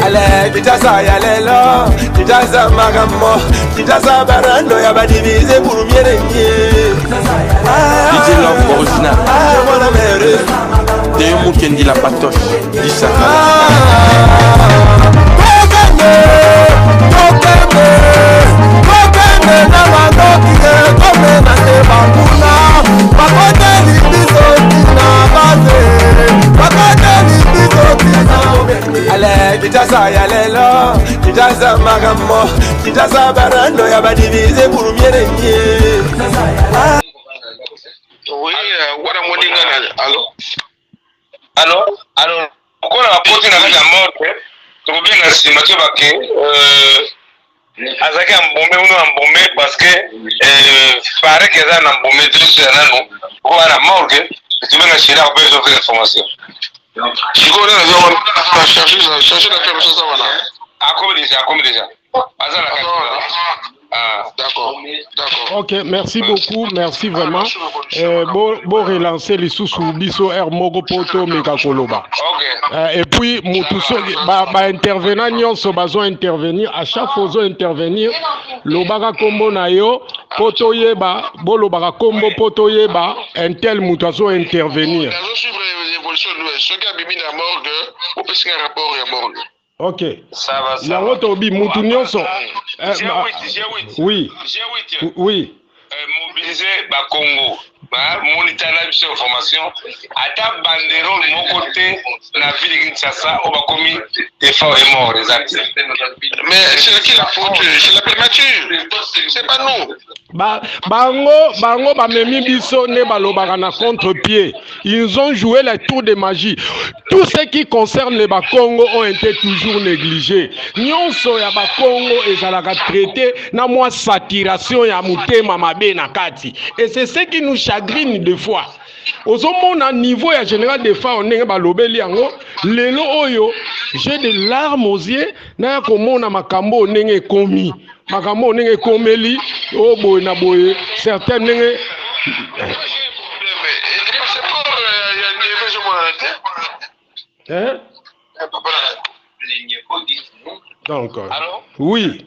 Ale kijaza ya lelo, kijaza magamo, kijaza barando ya badivize pour mieux régner. DJ Love original. Mon amère. Théo Mukendi la patoche. Lisa. Ale kijaza ya lelo, kijaza magamo, kijaza barando ya badivize pour mieux régner. Oui, voilà mon alors, pourquoi la porte n'a pas mort? Tu veux bien la cinématique azaki ambomé ou non ambomé parce que paraît que ça ambomé tout ça non pour la morgue tu veux la chérie à besoin d'information. Je connais chercher la information ça voilà. À comme déjà. Ah, d'accord. Ok, merci beaucoup, merci vraiment. Bon relancer les sous biso Mogo Poto Megakoloba. Et puis, intervenant, nous besoin intervenir. À chaque fois, nous intervenir. Lobaga Kombo Nayo, Poto Yeba, Bolobaga Kombo Poto Yeba, un tel moutazo intervenir. Ok. Ça va. Yango tobi mutu nyonso. Oui. Oui. Mobiliser ba Congo. Monitor la biso information. Ata banderole mon côté la ville de Kinshasa on va commis effort et mort les actes. Mais c'est qui la faute? C'est la primature. C'est pas nous. Bango memi biso ne balobaka na contre-pied. Ils ont joué les tours de magie. Tout ce qui concerne les Bakongo ont été toujours négligés. Nyonso ya Bakongo ezalaka traité na moi saturation ya mutema mabe na kati. Et c'est ce qui nous chagrine des fois. Ozomona niveau ya général des fois on est balobeli yango lelo oyo j'ai des larmes aux yeux na komona makambo ndenge komi. Makambo ndenge komeli o boye na boye certains ndenge donc oui.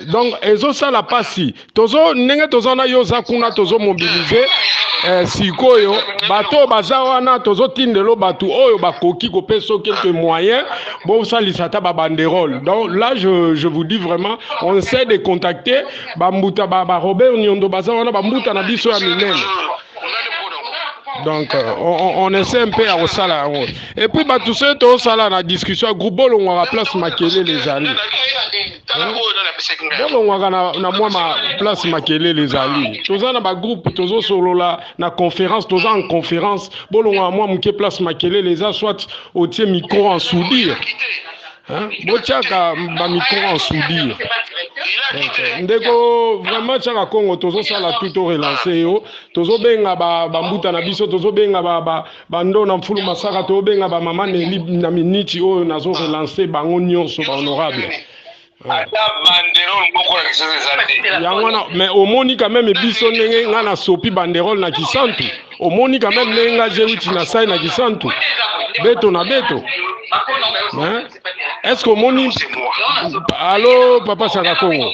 Donc ezo sala pasi tozo ndenge tozo na yo zakuna tozo mobiliser sikoyo bato bazawana tozo tindelo bato oyo bakoki kopesa quelques moyens bon ça lisata ba banderole. Donc là je vous dis vraiment on essaie de contacter bambuta ba Robert Nyondo bazawana bambuta na biso ya minene. Donc on essaie un peu à osala. Et puis tout ça to sala na discussion groupe on va place Makele les amis. Bon on va na moi ma place Makele les amis. Toza na ba groupe tozo solo la na conférence toza en conférence bon on moi mke place Makele les a soit au tie micro en soudure. Hein? Bochaka ba micro en soudure. Ndeko vraiment tchaka Congo tozo sala tout relancer yo tozo benga ba mbuta na biso tozo benga ba ndo na mfulu masaka to benga ba mama Neli na miniti oyo nazo relancer bango nyonso ba honorable. Mais au moni quand même biso ndenge nga na sopi banderole na kisantu au moni quand même ndenge nga jewiti na sai na kisantu beto na beto. Hein? Est-ce que moni allô papa Chaka Congo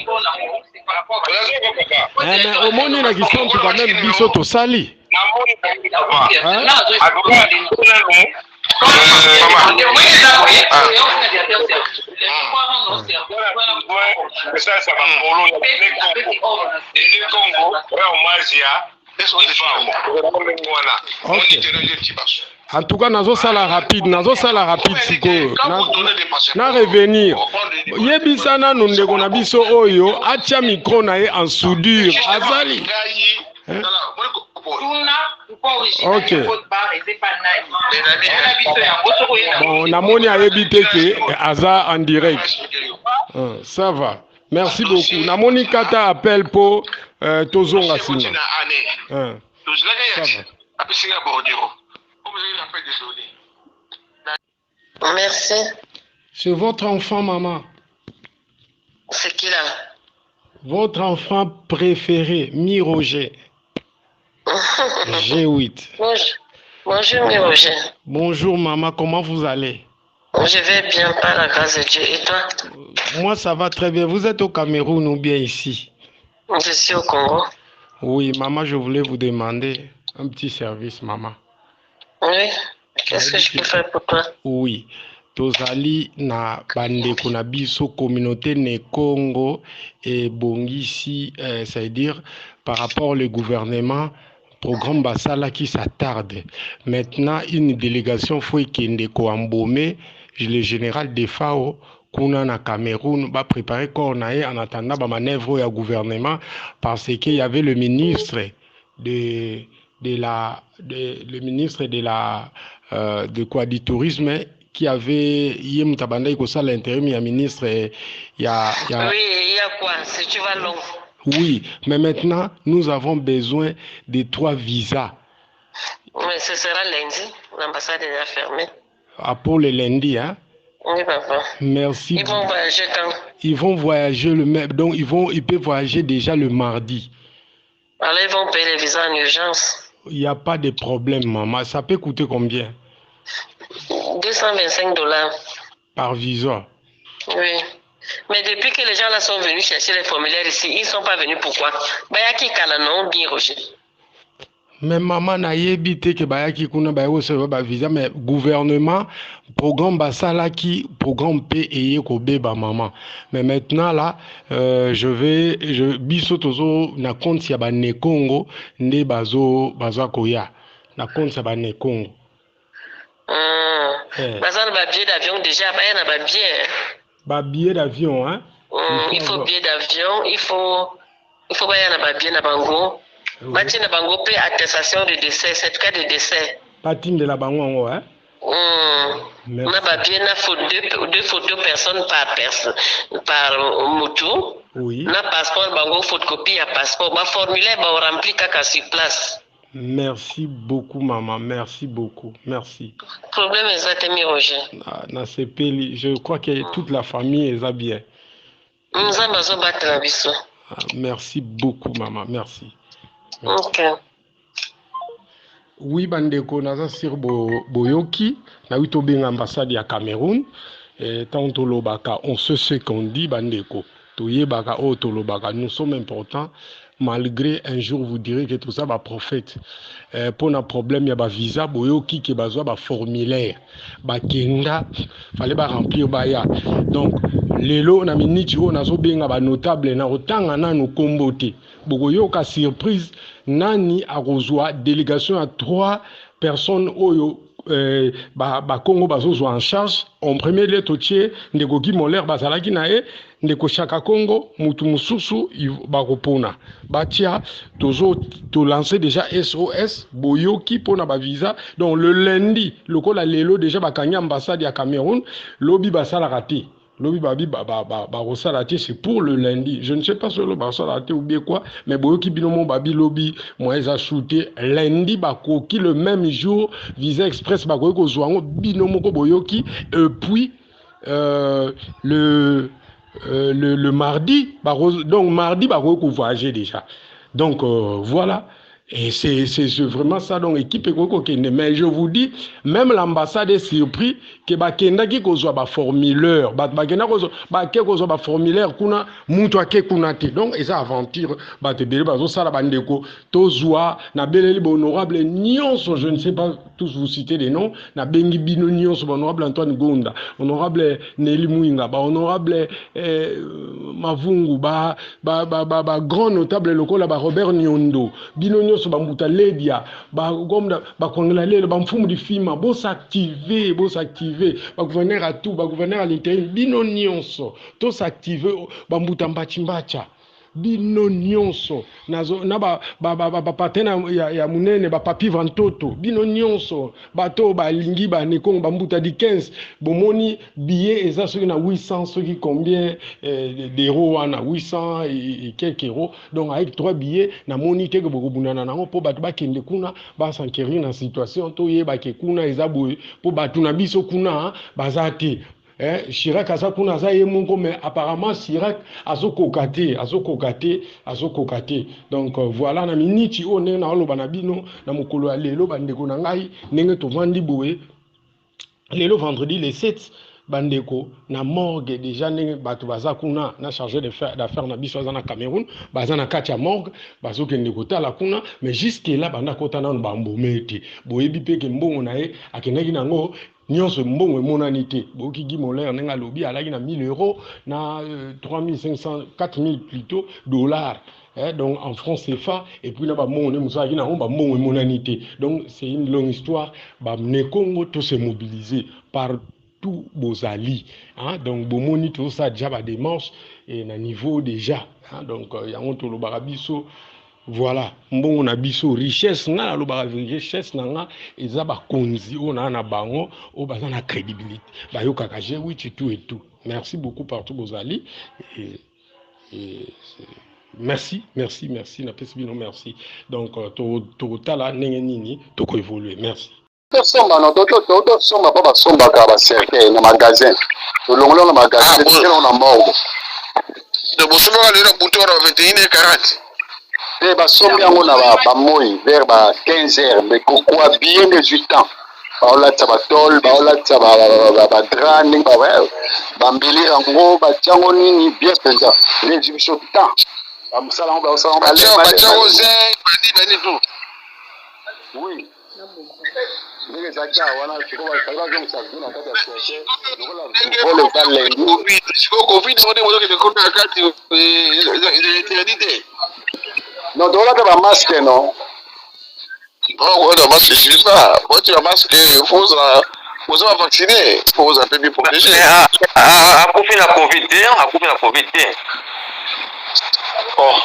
mais au moni na kisantu quand même biso to sali. En tout cas, nazo sala rapide sikoyo. Na revenir. Yebisana nundeko na biso oyo atia micro na ye en soudure. Azali. Ok. Bon, namoni ayebite ke aza en direct. Ça va. Merci beaucoup. Namoni kata appel pour tozonga sina. Ça va. Merci. C'est votre enfant, maman. C'est qui là? Votre enfant préféré, Mi Roger. G8. Bonjour, mes Roger. Bonjour maman, comment vous allez? Je vais bien par la grâce de Dieu. Et toi? Moi ça va très bien. Vous êtes au Cameroun ou bien ici? Je suis au Congo. Oui, maman, je voulais vous demander un petit service, maman. Oui. Qu'est-ce que je peux faire pour toi? Oui. Tozali na bandeko na biso communauté ne Congo et bongisi, c'est-à-dire par rapport au gouvernement, programme Basala qui s'attarde. Maintenant, une délégation faut kende ko embaumer le général Defao kuna na Cameroun va préparer cornae en attendant ba manœuvre au gouvernement parce qu'il y avait le ministre de le ministre de la de quoi du tourisme qui avait Yem Tabanda Ikosa l'intérim, il y a ministre, Oui, il y a quoi? Si tu vas long. Oui, mais maintenant, nous avons besoin de 3 visas. Mais ce sera lundi. L'ambassade est déjà fermée. Ah, pour le lundi, hein? Oui, papa. Merci. Ils vont voyager quand? Ils vont voyager le même, donc ils peuvent voyager déjà le mardi. Alors, ils vont payer les visas en urgence. Il n'y a pas de problème, maman. Ça peut coûter combien? $225. Par visa. Oui. Mais depuis que les gens là sont venus chercher les formulaires ici, ils ne sont pas venus. Pourquoi? Bayaki Kalanon, bien Roger. Mais maman n'a évité que Bayaki Kuna ba visa, mais gouvernement, programme Basala qui programme paye Kobeba maman. Mais maintenant là, je bisotozo na compte ya ba ne Congo, ne bazo koya. Na compte ya ba ne Congo. Bazan ba billet d'avion déjà, ba na ba billet. Ba billet d'avion, hein? Il faut billet d'avion, il faut ba na ba billet na bango. Bati na bango pe attestation de décès, certificat de décès. Patine de la bango, hein? Na ba billet na deux photos personnes par moto. Oui. Na passeport bango photocopie ya passeport, ba formulaire ba rempli kaka sur place. Merci beaucoup, maman. Merci beaucoup. Merci. Problème exact, Roger. Je crois que toute la famille est bien. Merci beaucoup, maman. Merci. Ok. Oui, bandeko, naza sir boyoki, na wito benga ambassade ya Cameroun. Tant tolobaka, on sait ce qu'on dit, bandeko. Toyebaka o tolobaka, nous sommes importants. Malgré un jour vous direz que tout ça va prophète. Pour un problème, il y a un visa, boyoki qui besoin un formulaire. Ba kenda, fallait ba remplir baya. Donc lelo na miniti o nazo benga ba notable na otanga na no kombote. Boyoka surprise nani a reçoit délégation à 3 personnes oyo ba Congo bazo en charge en premier lieu totier ndeko ki moler bazalaki na e ndeko Chaka Congo mutu mususu ba kopona batia tozo to lancer déjà SOS boyoki pona ba visa. Donc le lundi lokola lelo déjà ba kanya ambassade ya Cameroun lobi basala raté. Lobi babi rosalate, c'est pour le lundi. Je ne sais pas si le rosalate ou bien quoi, mais boyoki binomo babi lobi moi ils a shooté lundi bakoki le même jour visa express bakoki ko zwango binomo ko boyoki et puis le mardi donc mardi bakoki ko voyager déjà. Donc voilà. Et c'est vraiment ça, donc équipe est. Mais je vous dis, même l'ambassade est surpris que bakenda ki kozwa ba formulaire, bakenda kozwa ba formulaire kuna mutu ake kuna te. Donc eza aventure te bele bazo sala bandeko tozwa na beleli honorable nyonso, je ne sais pas tous vous citer des noms, na bengi bino nyonso honorable Antoine Gonda, honorable Nelly Mouinga, honorable Mavungu, grand notable lokola Robert Nyondo, bino nyonso bambuta ledia gomda bakongela lelo bamfumu di fima bo s'activer ba gouverneur à tout ba gouverneur à l'intérieur bino nyonso to s'activer bambuta mbachimbacha bino nyonso nazo na ba patena ya munene ba papi vantoto bino nyonso bato ba lingi ba nekongo bambuta di 15 bomoni billet eza soki na 800 soki combien d'euros wana 800 et quelques euros. Donc avec 3 billets na moni te que beaucoup bunana nango po bato ba kende kuna ba s'enquérir na situation to yeba ke kuna eza boye po bato na biso kuna bazate Chirac aza kuna aza ye moko mais apparemment Chirac azokokate donc voilà na miniti o ne na oloba na bino na mokolo ya lelo bandeko na ngai ndenge tovandi boye lelo vendredi le 7 bandeko na morgue déjà ndenge bato baza kuna na chargé d'affaires na biso aza na Cameroun baza na kati ya morgue bazokende kotala kuna mais jusque là banda kota nano bambome te boyebi mpe ke mbongo na ye akendaki nango nyonso mbongo emonani te boki Guy Molaire ndenge alobi alaki na 1000 euros na 3500 4000 plutôt dollars. Donc en francs CFA et puis là bah mon donc c'est une longue histoire bah Congo tout se mobiliser par tout Bozali donc bomoni tout ça déjà ba démarche et na niveau déjà donc yango to lo barabiso voilà mbongo na biso richesse na lo richesse na eza ba konzi ona na bango o baza na crédibilité ba yo kaka j'ai oui tout et tout merci beaucoup partout Bozali et merci na pesibino merci donc totala ndenge nini toko évoluer merci somba no toto somba pa somba ka ba cercle na magasin to longolo na magasin telo na morgue de bosomba le buto na 21h40 de ba sombi yango na ba moi vers ba 15h mais quoi bien 18 ans baola tabatol baola ba drane ba mbeli yango ba tiango nini bien penza les divisions temps amusala on ba oui ndenge zaja wana kwa sababu ya msajili na kata ya vole pale covid ndio ndio kuna kati non dola ba masque non oh la masque c'est ça moi tu la masque faut se vacciner faut se bien protéger à couper la covid oh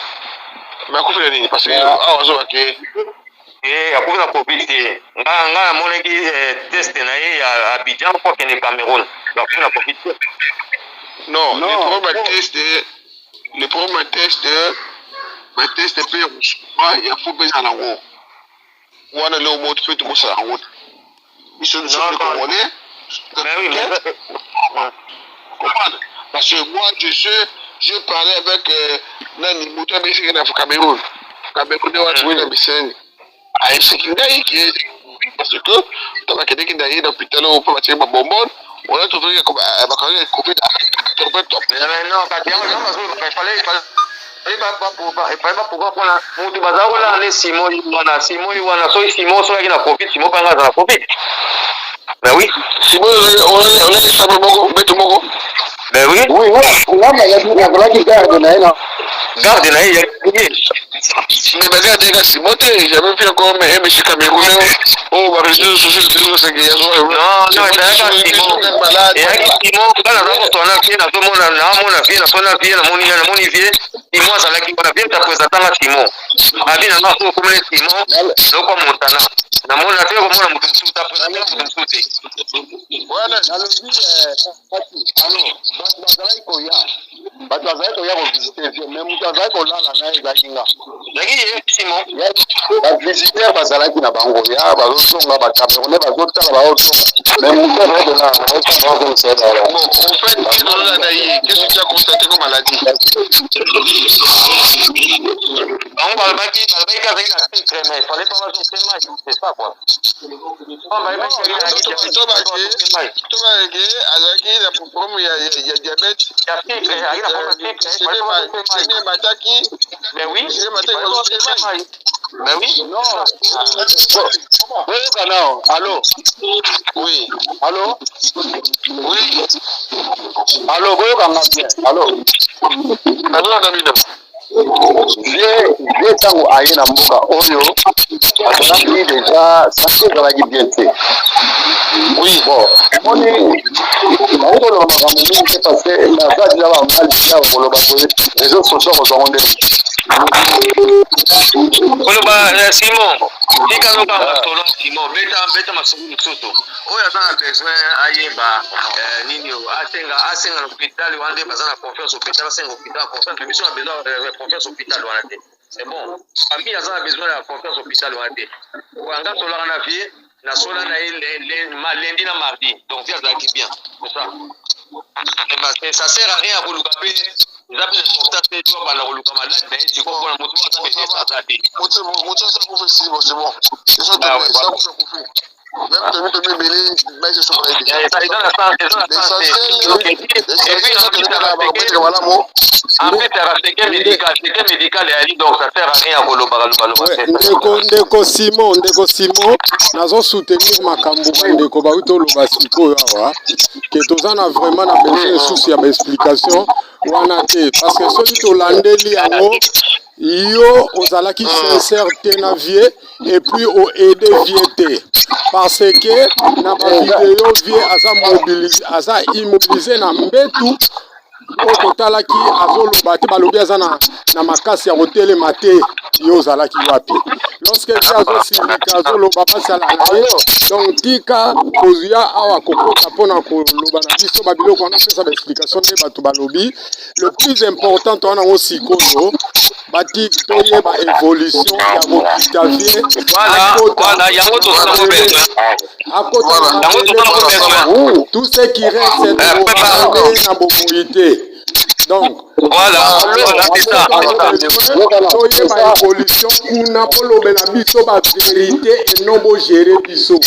mais couper la ligne parce que on voit que akufi na covid te nga monaki test na ye ya Abidjan kwa kende Cameroun akufi na covid te non le problème test pe ya faut beza na ngo wana le mot peut tout ça en route ils sont congolais mais oui comprendre parce que moi je parlais avec nani moto bisi na Cameroun de wa biseni c'est qu'il y parce que dans la qualité qu'il y a l'hôpital au pas tirer bonbon on a trouvé comme un covid top non il fallait pas pouvoir prendre mutu bazaola ne Simon wana so yaki na covid Simon panga na covid ben oui Simon on a ça moko beto moko ben oui on a maladie garde na ya mais baga de gars Simon j'avais vu encore mais monsieur Cameroun oh ba réseaux sociaux c'est que non Simon kana na to na kina to mona na mona vina sona vina moni vie Simon salaki kuna vita kuweza tanga Simon abina na so kumele Simon loko montana na mona te ko mona mutu msuta po mutu msute voilà nalobi bato bazali koya kovisite vie mais moto azali kolala na ye ezalaki nga Simon bavisiteur bazalaki na bango ya bazozonga bacamerounais bazotala bazozonga mais moto azali kolala en fait qu'est-ce que tu as constaté comme maladie on va balbaki avec la filtre mais il fallait pas rajouter mal c'est ça quoi azalaki na problème ya diabète ya filtre c'est mataki mais oui c'est mataki mais oui non non allô oui allô oui allô boyoka bien allô vie ntango aye na mboka oyo azalaki deja santé ezalaki bien te oui bon omoni naye koloba makambo mingi te parce que naza deja bamali ya koloba boye réseau social kozwango nde koloba Simon tikanoka tolo Simon beta masuku mosusu oyo aza na besoin ayeba nini asenga na hôpital wande baza na confiance hôpital asenga hôpital confiance biso na besoin confiance hôpital wana te c'est bon famille aza na besoin ya confiance hôpital wana te wanga tolaka na vie na sola na ye lundi na mardi donc ça azalaki bien c'est ça Ça sert à rien pour le caper. Les appels de sortant, c'est toi, par la relouka malade, mais tu comprends la moto, ça fait ça, ça fait. Moto, ça vous fait si, bon, c'est bon. C'est ça, ça vous fait. Même te mêler, mais je suis pas aidé. Ndeko Simon nazo soutenir makambo ndeko bauti oloba sikoyo awa ke toza na vraiment na besoin susi ya baexplication wana te parce que soki tolandeli yango yo ozalaki sincère te na vie et puis oaide vie te parce que na bavideo vie aza immobilisé na mbetu oyo totalaki azoloba te balobi aza na makasi ya kotelema te yo ozalaki wapi lorsque vie azosindika azoloba basala na ye donc tika kozwa awa kokota mpona koloba na biso babiloko wana pesa baexplication nde bato balobi le plus important towana yango sikoyo bati toyeba évolution ya kokita vie tout ce qui reste na bomoi te donc voilà c'est ça toyeba évolution kuna polobela biso bavérité et non bogere biso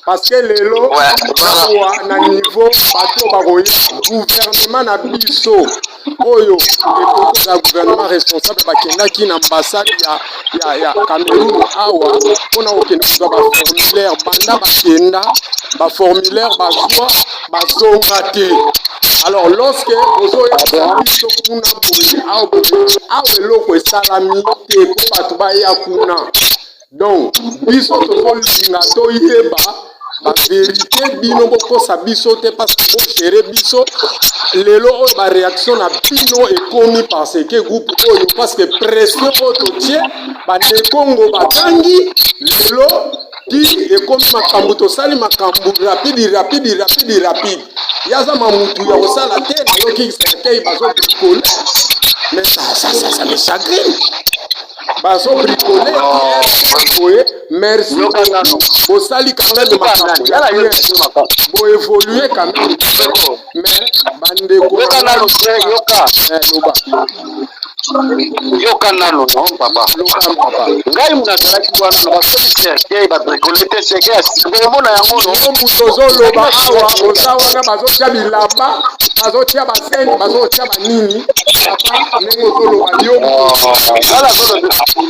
parce que lelo awa na niveau bato bakoya gouvernement na biso oyo ekokoza gouvernement responsable bakendaki na ambassade ya Cameroun awa mpona kokende kozwa baformulaire banda bakenda baformulaire bazwa bazonga te alors lorsque ozoyeba biso kuna boye awa eloko esalami te mpo bato baya kuna donc biso tozolinga toyeba bavérité bino bokosa biso te parce que bogere biso lelo oyo baréaction na bino ekomi parce que groupe oyo parce que pression oyo totie bandekongo bakangi lelo ti ekomi makambo tosali makambo rapide yaza mamutu ya kosala te nayoki sekei bazobricole mais ça me chagrine bazobricole boye merci bosali quand même makambo boévoluer quand même mais bandeko yoka nano no papa ngai munazalaki wana na basomi serkei babricole te serkei omona yango no mutu ozoloba awa oza wana bazotia bilamba bazotia basene bazotia banini papa ndenge ozoloba yo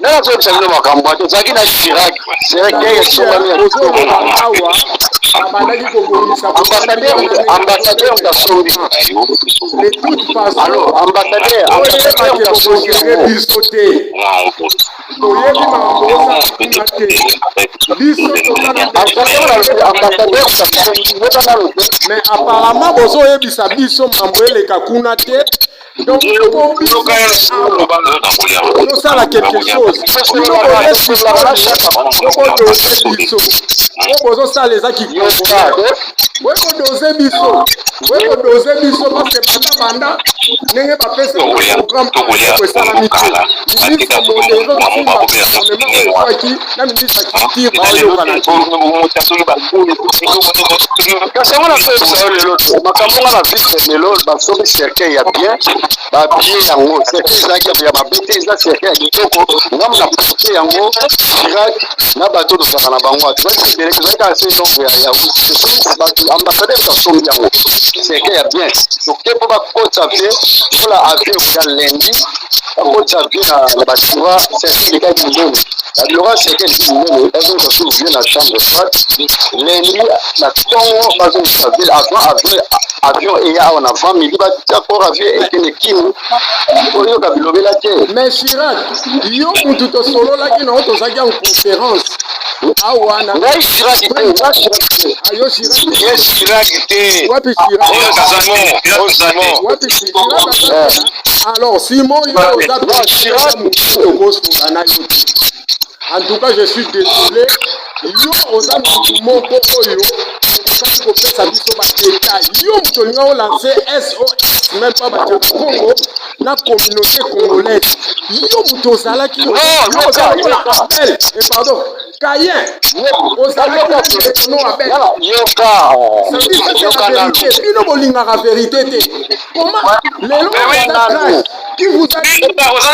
nala zolisa bino makambo ate ozalaki na Chirac serkei ozoloba awa abandaki kobomisa ambassadeur kasombi de toute façon ambassadeur bogere biso te toyebi makambo osala kuna te biso mais apparemment bozoyebisa biso mambo eleka kuna te donc tosala quelque chose okodose biso o bozosala eza kikombo wekodose biso parce que banda ndenge bapesa programme esalami te ministre modero ezwaki na ministre culture baoyokana kasangona pesa lelo makambo nga na vitre lelo basomi cercueil ya bien babie yango cercueil ezalaki ya babete eza cercueil ya kitoko ngamu na porte yango Chirac na bato tozalaka na bango ati ezalaki ase nombre ya ambassadeur kasombi yango cercueil ya bien toke mpo bakota vie mpola avion ya lendi bakota vie na batura cercueil ekaki minene babilora cercueil eki minene ezongisa vie na chambre droite lendi na ntongo bazongisa ville avion eya awa na 20 mili batia port avion ekende kini oyoka bilobela te mais Chirac yo mutu tosololaki nango tozalaki en conférence awa na ngai Chirac te ayo Chirac te wapi Chirac alors Simon yo oza Chirac tokosola na yo en tout cas je suis désolé yo oza mutu moko oyo okokaki kopesa biso badetail yo mutu olinga olanse SOS même pas batia Congo na communauté congolaise. Yo mutozalaki yo Abel et pardon Caïn ozalaki na Abel. C'est la vérité. Bino bolingaka vérité te. Comment lelo qui vous a dit vous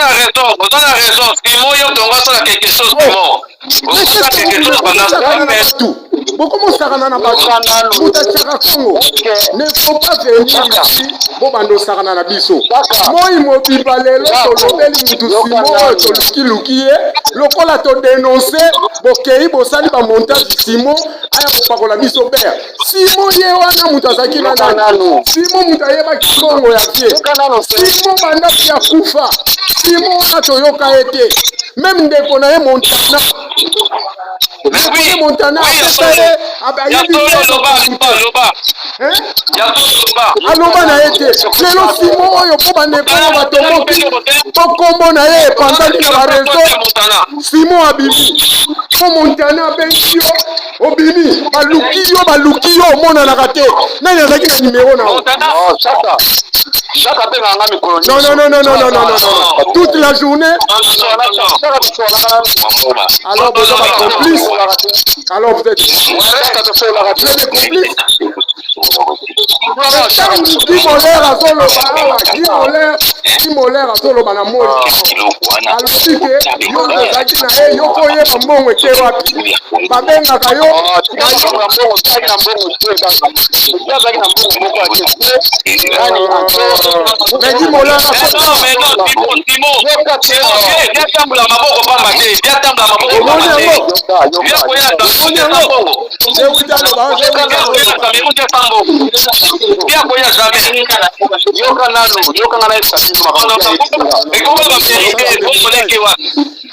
avez raison. Simon yo tonga sur quelque chose Simon. Beaucoup de sarana na bato mutachaka Congo ne faut pas venir ici bo bando sarana na biso moi mobiba lelo tolobeli mutu Simon toluki lokola to dénoncer bokei bosali ba montage Simon aya kopakola biso père Simon ye wana mutu azaki na nani Simon mutu ayebaki Congo ya vie Simon banda pia kufa Simon wana toyoka ete même ndeko na ye Montana Montana aloba na ye te lelo Simon oyo po bandeko batomoki tokombo na ye epandani na barezo Simon abimi po Montana abengi yo obimi baluki yo omonanaka te nani azalaki na nimero na yo non toute la journée alors besoin de complice alors vous êtes complice Dimolera azoloba na moi alobi ke yo ozalaki na ye yo koyeba mbongo eke wapi babengaka yo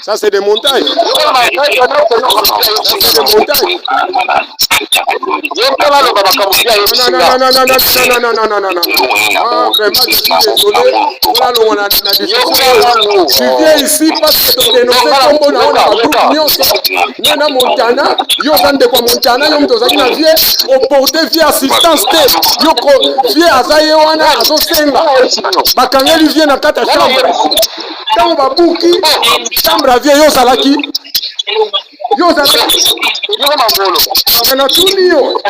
ça c'est des montagnes. Tu viens ici parce que tu dénonces comme on a Nana Montana, yo bande kwa Montana, yo mtozaki na vie opporté vie assistance te. Yo vie azaye wana azosenga. Bakangeli vie na kata chambre. Tango babuki chambre a vie yo salaki. Yo salaki. Yo kama mbolo. Na tuni yo.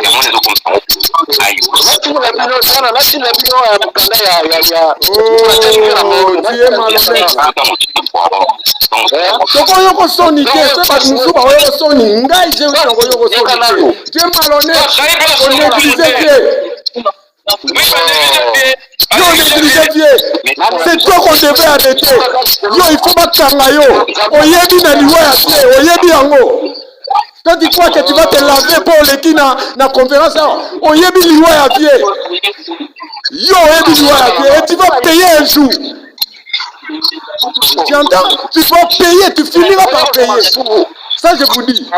Toko yoko soni te, se ba musuba yoko soni, ngai je yoko soni te. Tu es malhonnête, on néglige te. Yo néglige te. C'est toi qu'on devait arrêter. Yo il faut pas kanga yo. Oyebi na liwa ya te, oyebi yango. Quand tu crois que tu vas te laver pour les qui na conférence, oyebi liwa ya vie. Yo oyebi liwa ya vie et tu vas payer un jour. Tu entends? Tu vas payer, tu finiras par payer. Ça je vous dis.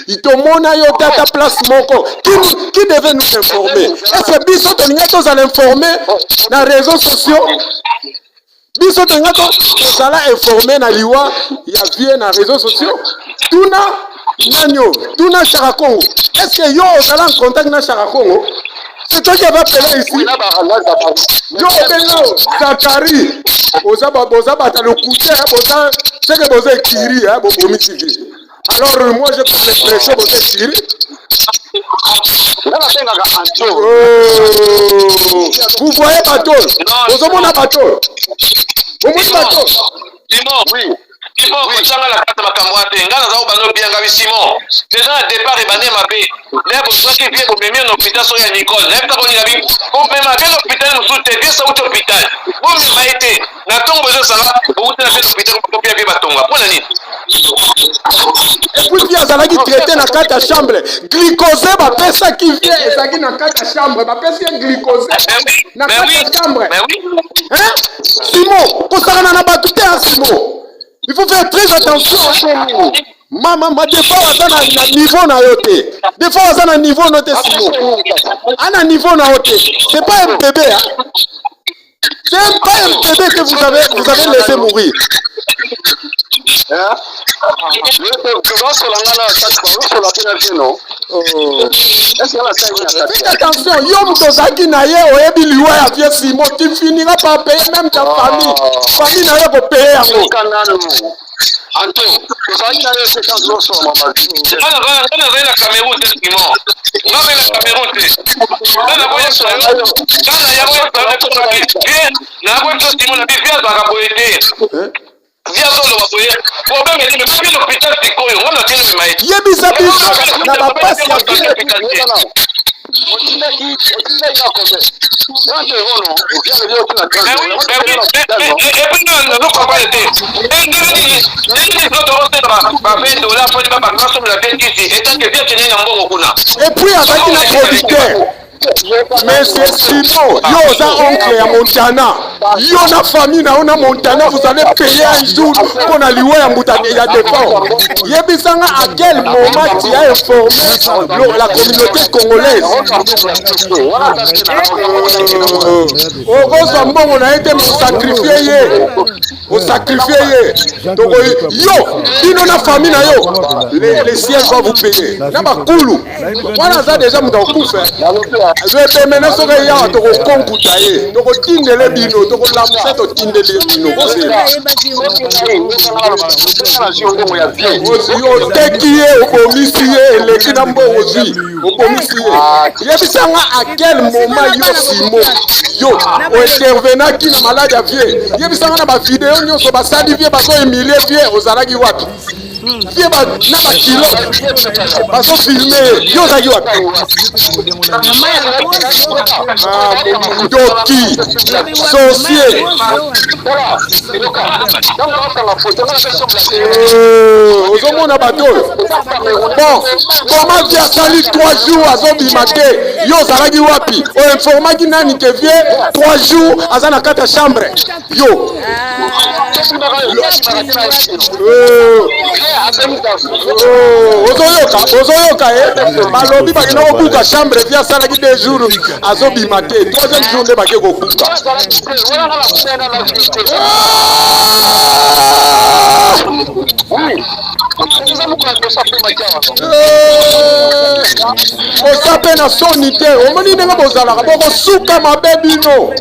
Il te mona yo tata place moko. Qui devait nous informer? Est-ce que biso tengato za l'informer dans les réseaux sociaux? Biso tengato za la informer na liwa ya vie na réseaux sociaux. Tuna Nanyo, Tuna Charakongo. Est-ce que yo ozala en contact na Charakongo? C'est toi qui vas appeler ici. Yo bengo Zakari. Oza bata le coucher, boza c'est que boza kiri hein, bo bomitivi. Alors moi je prends l'expression boza kiri. Vous voyez bateau? Vous avez un bateau? Vous voyez bateau? Oui. Simon, kosanga la kata makamwa te ngana za ubano bianga bi Simon. Déjà à départ ebane mabe. Là besoin que bien bomemia na hôpital so ya Nicole. Là ta boni ngabi. Ko mema bien hôpital musu te bien sa hôpital. Bon mi maite. Na tongo besoin sanga. Bo uta na hôpital ko bien batonga. Pona nini? Et puis il y a zalaki traité na kata chambre. Glycosé ba pesa qui vient ezaki na kata chambre. Ba pesa glycosé. Na kata chambre. Mais oui. Hein? Simon, kosanga na batu te Simon. Il faut faire très attention. Maman, des fois, on a un niveau na yote. Des fois, on a un niveau na yote. On a un niveau na yote. C'est pas un bébé. Hein? C'est pas un bébé que vous avez laissé mourir. Attention, Yom Tozaki Naye, Oebi Liwa, Avie Simo, tu finiras par payer même ta famille. Famille n'a rien pour payer. Anto, tozali na yese quand loso mama. On avait la Cameroun techniquement. On avait la Cameroun. On avait ça. Quand il y avait ça, na kwa Timo na bifia za kaboete. Via zolo waboye. Problème est mais l'hôpital Tikoyo, on a tenu mai. Yebisa biso na ba passe ya et puis avec la producteur. Mais c'est Simon, yo za oncle ya Montana. Yo na famille na ona Montana, vous allez payer un jour pour la liwa ya Moutane ya défend. Yebisanga à quel moment tu as informé la communauté congolaise. On a été sacrifié. On sacrifié. Donc yo, dino na famille na yo. Les siens vont vous payer. Na ba kulu. Voilà ça déjà muta okufa. Je vais maintenant ce que y a to konkuta ye. To tindele bino, to la museto tindele bino. Yo tekiye okomisiye lekinambo ozi. Okomisiye. Yebisanga à quel moment yo Simon yo o intervenant qui na malade à vie. Yebisanga na ba vidéo nyonso ba sali vie ba so emilie vie ozalaki wapi. Vie ba na ba kilo. Ba so filmer yo ozalaki wapi. Doki sorcier. Ozomona bato. Bon, comment tu as sali 3 jours à Zobimake? Yo ozalaki wapi? O informaki nani ke vie 3 jours azana kata chambre. Yo. Ozoyoka balobi bakina kobuka chambre via salaki 2 jours azobima te 3e jour nde bake kobuka. Osape na soni te omoni ndenge bozalaka bokosuka mabe bino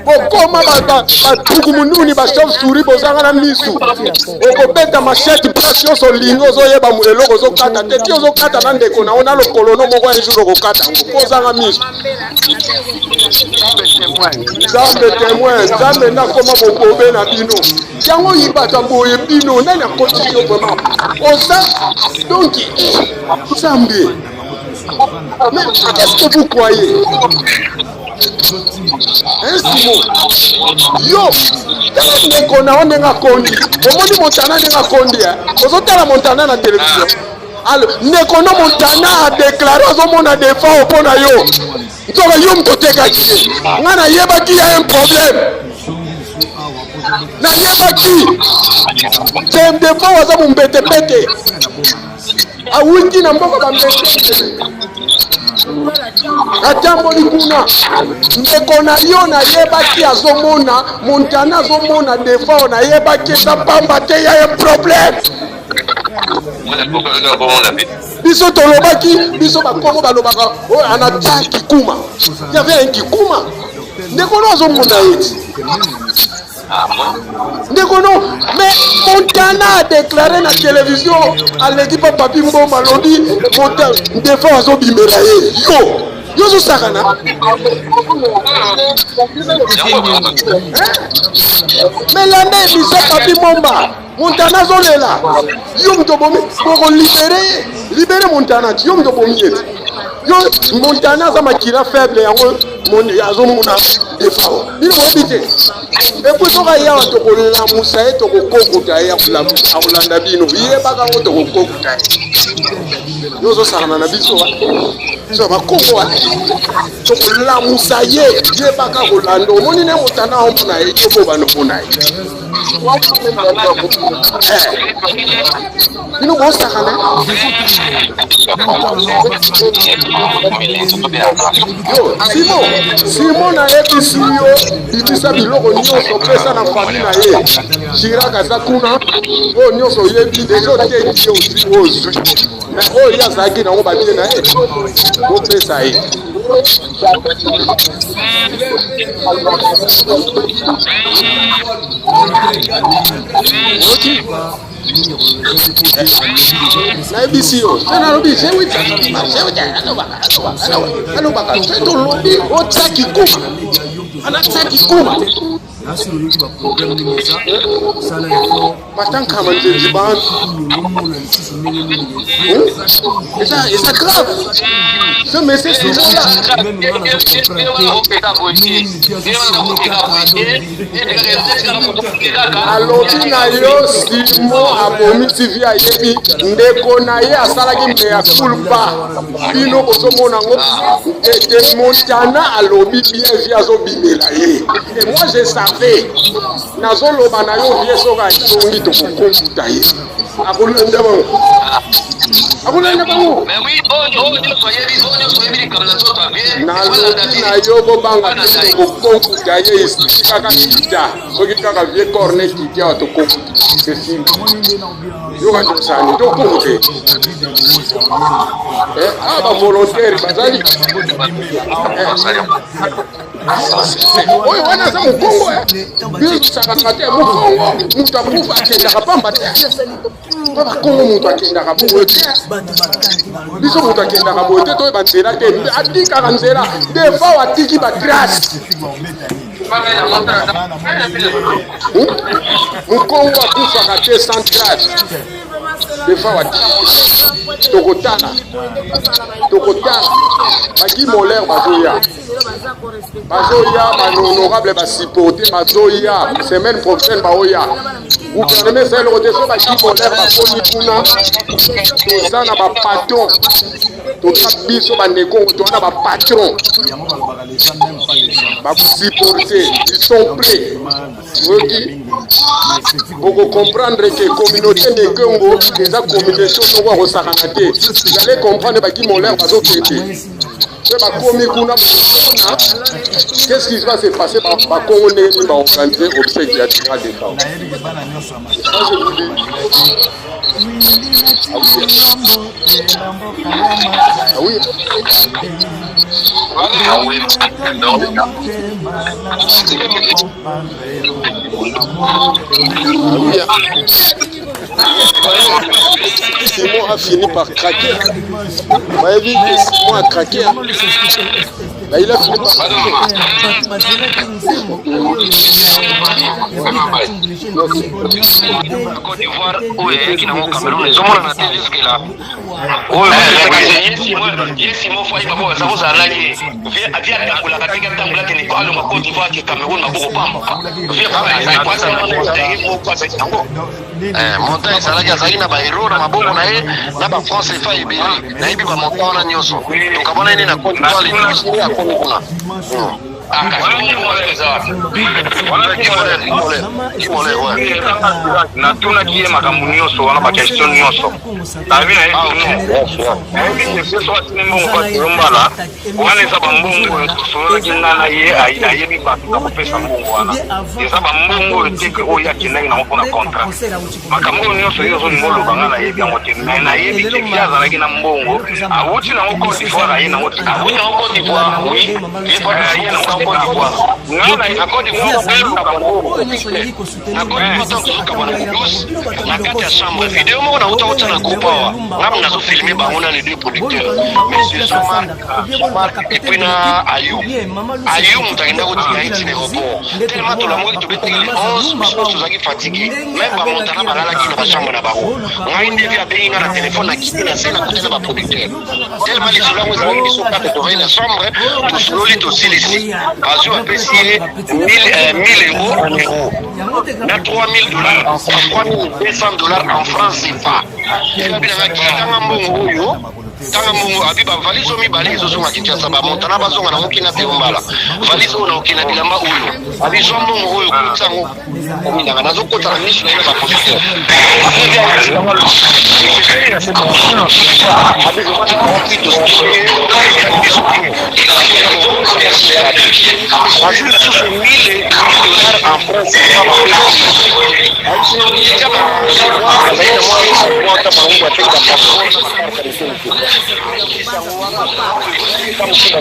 bokoma batukumununi bachauve-souris bozanga na misu okobeta machete place nyonso olingi ozoyeba eloko ozokata te ti ozokata na ndeko na ona lokolono moko un jour okokata ozanga misu. Nzambe témoin nzambe nakoma bobobe na bino yango yibata boye bino nani akotisi yo vraiment oza donc nzambe. Mais qu'est-ce que vous croyez? Simon yo ndeko na ondenga kondi omoni Montana ndenga kondi ozotala Montana na télévision. Alors ndeko no Montana a déclaré azomona défense mpona yo nzoka yo mtotekaki nga nayebaki ya un problème nayebaki temdefo waza mombetepete awingi na mboka bambete atamboli kuna ndeko na yo nayebaki azomona Montana azomona defo nayebaki eza pamba te ya un problème. Biso tolobaki biso bakongo balobaka anata kikuma yave un kikuma ndeko no azomona eti ndeko no mais Montana a déclaré na télévision aleki pa papi mboma lobi Montana defo azobimela ye yo ozosakana melande biso papi momba Montana zolela yo mto bomi boko libere Montana yo mto bomi eti yo Montana za makila faible yango azomona defao bino mobite epuis soka yawa tokolamusa ye tokokokota ye akolanda bino yebaka ngo tokokokota ye yo ozosakana na biso so bakongo tokolamusa ye yebaka kolanda omoni ne Montana omona ye yobo bano mpona ye bino bosakana Simon ayebisi yo bimisa biloko nyonso pesa na famille na ye Chirac aza kuna oyo nyonso oyebi deja oteki ye ozwi mais oyo ye azalaki nango babie na ye opesa ye nayebisi yo te nalobi alobaka te tolobi otiaki kuma anatiaki kuma batankama nzenzi bantu eza grave ce message alobi na yo Simon abomi TV ayebi ndeko na ye asalaki mea culpa bino kosomona ngo ete Montana alobi bien vie azobimela ye et moi je savais nazoloba na yo vie soka esongi tokokombuta ye akolenda bango nalobi na yo bobanga tokokombuta ye esiki kaka kita soki kaka vie corne kiti awa tokombuta sesimi yoka tosani tokombute bavolontaire bazali oyo wana aza mokongo bizosakaka te mokongo moto akufa akendaka pamba te mpo bakongo moto akendaka boye te biso moto akendaka boye te toyeba nzela te atikaka nzela defa atiki bagrase mokongo akufaka te sans grâce defa watiki tokotala baki molaire bazoya bahonorable basupporte bazoya semaine prochaine baoya gouvernement esaleloko te so baki molaire bakoni kuna toza na bapatron toza biso bandekongo toza na bapatron basupporte ils sont prêts oyoki bokocomprendre ke communauté de Congo eza communauté moko akosakana te vous allez comprendre baki molaire bazokende pe bakomi kuna qu'est-ce qui va se passer bakongo ndenge nini baorganize obsèque ya tirage de kao Simon a fini par craquer. Vous avez vu que Simon a craqué. Là, il a fini par craquer. Côte d'Ivoire, oui, qui n'a pas Cameroun, ils ont la télé jusque-là. Simon Faye, ça vous a lâché. Viens à Tamboula, Tamboula, qui n'est pas le Côte d'Ivoire, qui est Cameroun, ma beaucoup pas. Viens à quoi ça montant ezalaki azalaki na bahero na mabongo na ye na bafrance efa ebele nayebi bamontant wana nyonso tokabona ene na Côte d'Ivoire lebimisini akomi kuna natunaki ye makambo nyonso wana bakestion nyonso nayebi na yeso atini mbongo bakoyombala wana eza bambongo tosololaki nga na ye ayebi bato na kopesa mbongo wana eza bambongo oyo teke oyo akendaki nango mpona contrat makambo oyo nyonso ye ozolinga oloba nga nayebi yango te nayebi te vie azalaki na mbongo awuti nango Côte d'Ivoire aye nango te awuti nango Côte d'Ivoire oui aye nango Côte d'Ivoire na Côte d'Ivoire na kati ya chambre vidéo moko nauta kota na groupe awa ngamu nazofilme bango na les deux producteurs monsieur Somar et puis na Ayou moto akenda kotinga iti na aéroport tellement tolamoki tobeteki 11 biso tozalaki fatigué même bamontana balalaki na bachambre na bango ngai ndevi abengi nga na telefone na kiti na se na kote na baproducteur tellement lisolo yango ezalaki biso kaka tovai na chambre tosololi tosilisi bazwi apesi ye 1000 euros en euros na 3000 $, $3200 en France CFA ebinanga kitanga mbongo oyo tanga mungu abiba valise mibale ezozonga Kinshasa bamontana bazonga na mokina te ombala valise oyo naokena bilamba oyo abiso mbongo oyo kutango omindanga nazokota na miso na ye bapositeur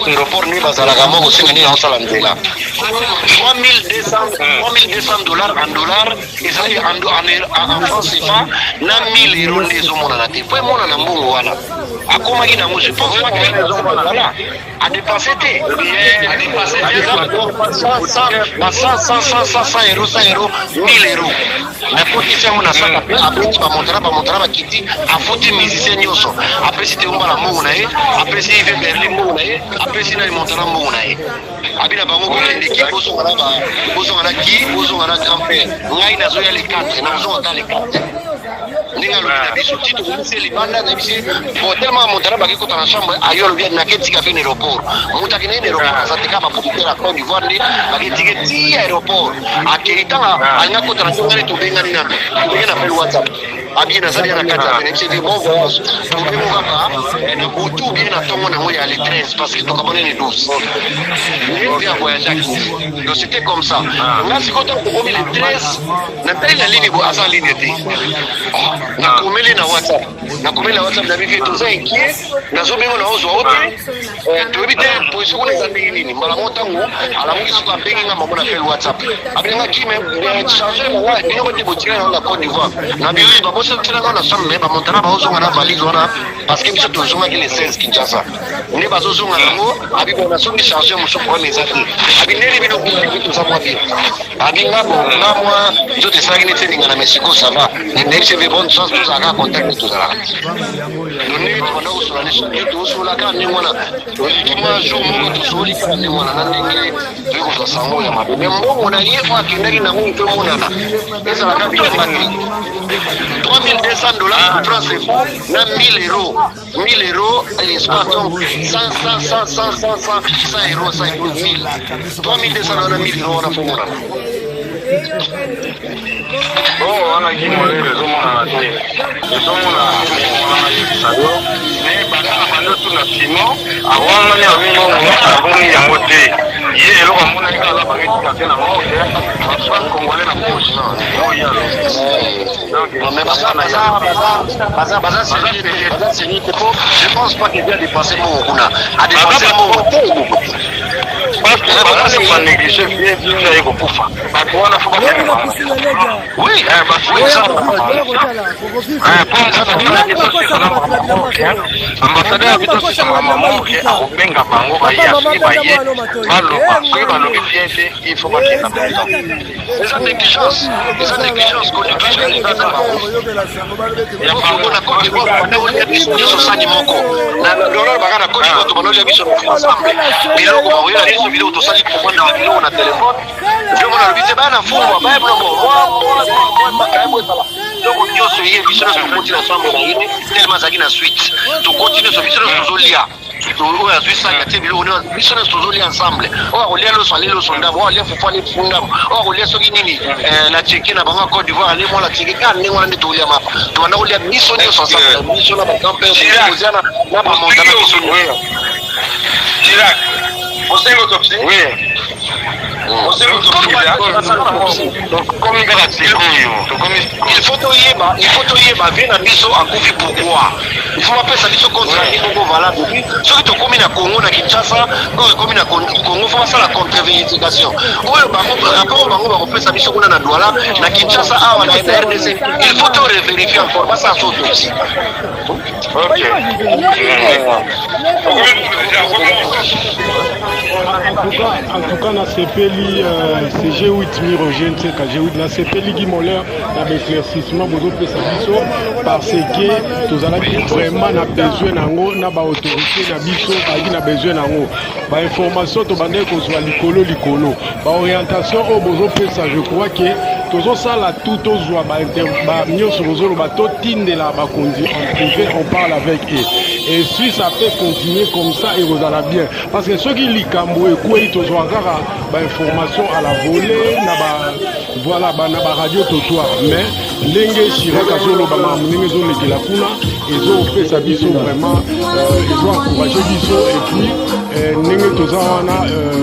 aéroport ni bazalaka moko osenga nini aosala nzela 3200 dollars en dollars ezali en France CFA na 1000 euros nde ezomonana te po emonana mbongo wana akomaki nango je pense pas que ezomonana adépense te 100 euros 1000 euros nakotisi yango na saka mpe abeti bamontana bakiti afuti musicien nyonso apesi te ombala mbongo na ye apesi ive berlin mbongo na ye apesi na montana mbongo na ye abina bango kokendeki bozonga na ki bozonga na grand père ngai nazoya le 4 nazonga ka le 4 ndenge alobi na biso ti tokomisi libanda na bisi bon tellement montana bakekota na chambre ayo alobi naketika mpe na aéroport moto akende na aéroport aza te kaka bapolitere ya Côte d'Ivoire nde baketike ti aéroport akei ntanga alinga kota na tongane tobengani nano tobenge na pele whatsapp abie nazali na kati ya pene bisete bon voyage tobengo kaka na butu bien na ntongo nango ya le 13 parce que tokabone le 12 nde ya voyageaki donc c'était comme ça nga sikoyo ntango tokomi le 13 natali na ligne bo aza ligne te nakomeli na whatsapp na bife toza inquiet nazobengo na ozwa o te toyebi te position kuna eza ndenge nini mbala mo ntango alamuki soki abengi nga mamona fele whatsapp abengaki me charge mowa biloko te botika yango na Côte d'Ivoire na bioi babosotinanga na chambre me bamontana bazozonga na valise wana parce que biso tozongaki le 16 Kinshasa nde bazozonga nango abibona nasongi charge mosusu problème eza te abindeli bino kuki toza mwa bien abinga bonga mwa nzoto esalaki neti elinga na mesiko ça va nayebisebe bonne chance tozalaka contact tozalaka ndenge tobanda kosola ne tosolaka ndenge wana tolima jour moko tosoli kaka ndenge wana na ndenge toyi kozwa sango ya mabe me mbongo na ye po akendaki nango mpe monana ezalaka bilamba te 3200 dollars francs CFA na 1000 euros 1000 euros espoir 100 euros 3200 dollars na 1000 euros wana fo monana oh wana kimolele ezomona te ezomona sado me bakala bando tuna simo awangani abingo abongi yango te ye eloko amonaki kala baketika te nango te kongole na poche oyalo je pense pas qu'il vient dépasser mon kuna a dépasser mon parce que bazali pas négliger bien bien yeko kufa bato wana faut oui ambassadeur bito sanga mamoke akobenga bango bayaki baye baloba soki balobi bien te il faut bakenda eza négligence collective ya bango na Côte d'Ivoire banaolia biso nyonso sani moko na dollar baka na Côte d'Ivoire tobanolia biso na ensemble biloko baoyela biso biloko tosali komona na biloko na telefone jomona lobi te bana fungwa bayebloko loko nyonso ye biso nyonso tokoti na chambre na ye tellement azalaki na suite tokoti nyonso biso nyonso tozolia oyo azwi sanga te biloko biso nyonso tozolia ensemble oyo akolia loso ale loso ndambo oyo alia fufu ale fufu ndambo oyo akolia soki nini na cheke na bango ya Côte d'Ivoire ale mwa la cheke kaka ndenge wana nde tolia mapa tobanda kolia biso nyonso ensemble biso na bacampere koziana na bamontana biso Chirac osengo topsi il faut toyeba vie na biso akufi pourquoi il faut bapesa biso contrat moko valable soki tokomi na Congo na Kinshasa oyo ekomi na Congo faut basala contre-vérification oyo rapport bango bakopesa biso kuna na Douala na Kinshasa awa na RDC il faut to revérifier encore basala so autopsie en tout cas na sepeli CG8 Mirogen Tseka G8 na sepeli Gimoler na éclaircissement bozopesa biso parce que tozalaki vraiment na besoin nango na ba autorité na biso baki na besoin nango ba information tobandeki kozwa likolo ba orientation oyo bozopesa je crois que tozosala tout tozwa ba nyonso bozoloba totindela bakonzi en privé on parle avec eux Et si ça peut continuer comme ça, et vous allez bien. Parce que ceux qui likambo et quoi, ils ont information à la volée, voilà, na radio totoir. Mais Lengue Chirac Azolo Bamamunenge Zone de la Puna, ils ont fait sa biso vraiment, ils ont encouragé biso et puis Nenge Tozawana,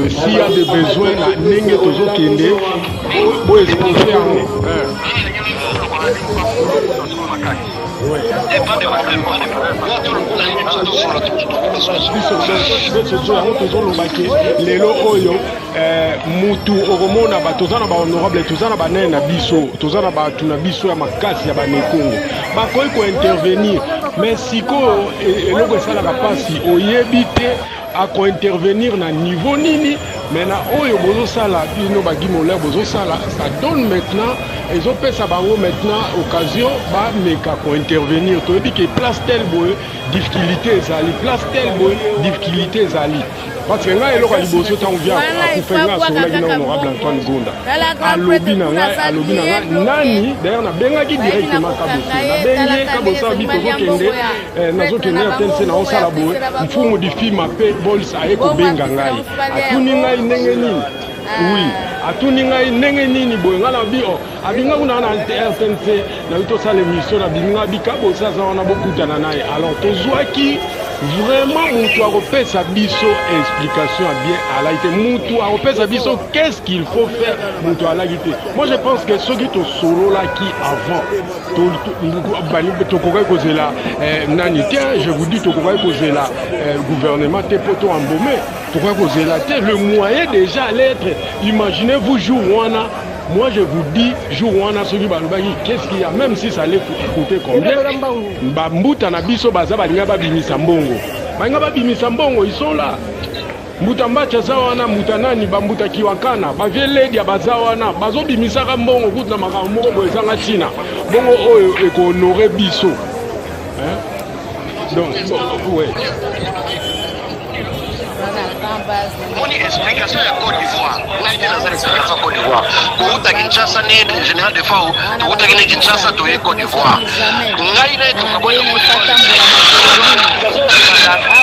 s'il y a des besoins, Nenge Tozo Kende, pour exposer en lelo oyo mutu okomona toza na bahonorable toza na banene na biso toza na batu na biso ya makasi ya banekongo bakoki kointervenir mais sikoyo eloko esalaka mpasi oyebi te ako-intervenir na niveau nini mais na oyo bozosala bino bagimoler bozosala ça donne maintenant ezopesa bango maintenant occasion bameka ko-intervenir toyebi ke place tel boye difficulté ezali place tel boye difficulté ezali parce que ngai eloko ya liboso ntango via akufenga asololaki na honorable Antoine Gonda alobi na ngai nani d'ailleurs nabengaki directement kabosa nabengi kabosa bi tozokende nazokende ya tense naosala boye mfumu difi mape bols aye kobenga ngai atuni ngai ndenge nini oui atuni ngai ndenge nini boye ngai nabi abinga kuna na RTNC na tosala émission na binga bikabosa za wana bokutana naye alors tozwaki vraiment mutu akopesa biso explication bien alaite mutu akopesa biso qu'est-ce qu'il faut faire mutu alaki te. Moi je pense que ceux qui to solo là qui avant tokokai kozela nani tiens je vous dis tokokai kozela gouvernement te poto embaumer tokokai kozela te le moyen déjà l'être imaginez-vous jour wana. Moi je vous dis, jour où on a celui qu'est-ce qu'il y a, même si ça allait coûter combien, Mbuta na biso baza balinga babimisa mbongo. Balinga babimisa mbongo, ils sont là. Mbuta mbacha zawana, mbuta nani, bambuta kiwakana, bavieledi ya bazawana, bazo bimisaka mbongo, kutu na makambo mbo ezanga china. Bongo oyo eko honore biso. Donc, ouais. Mon explication ya Côte d'Ivoire. On a dit dans l'explication Côte d'Ivoire. Pour ta Kinshasa ne général de Fao, pour ta Kinshasa to Côte d'Ivoire. Ngaire to kaboyo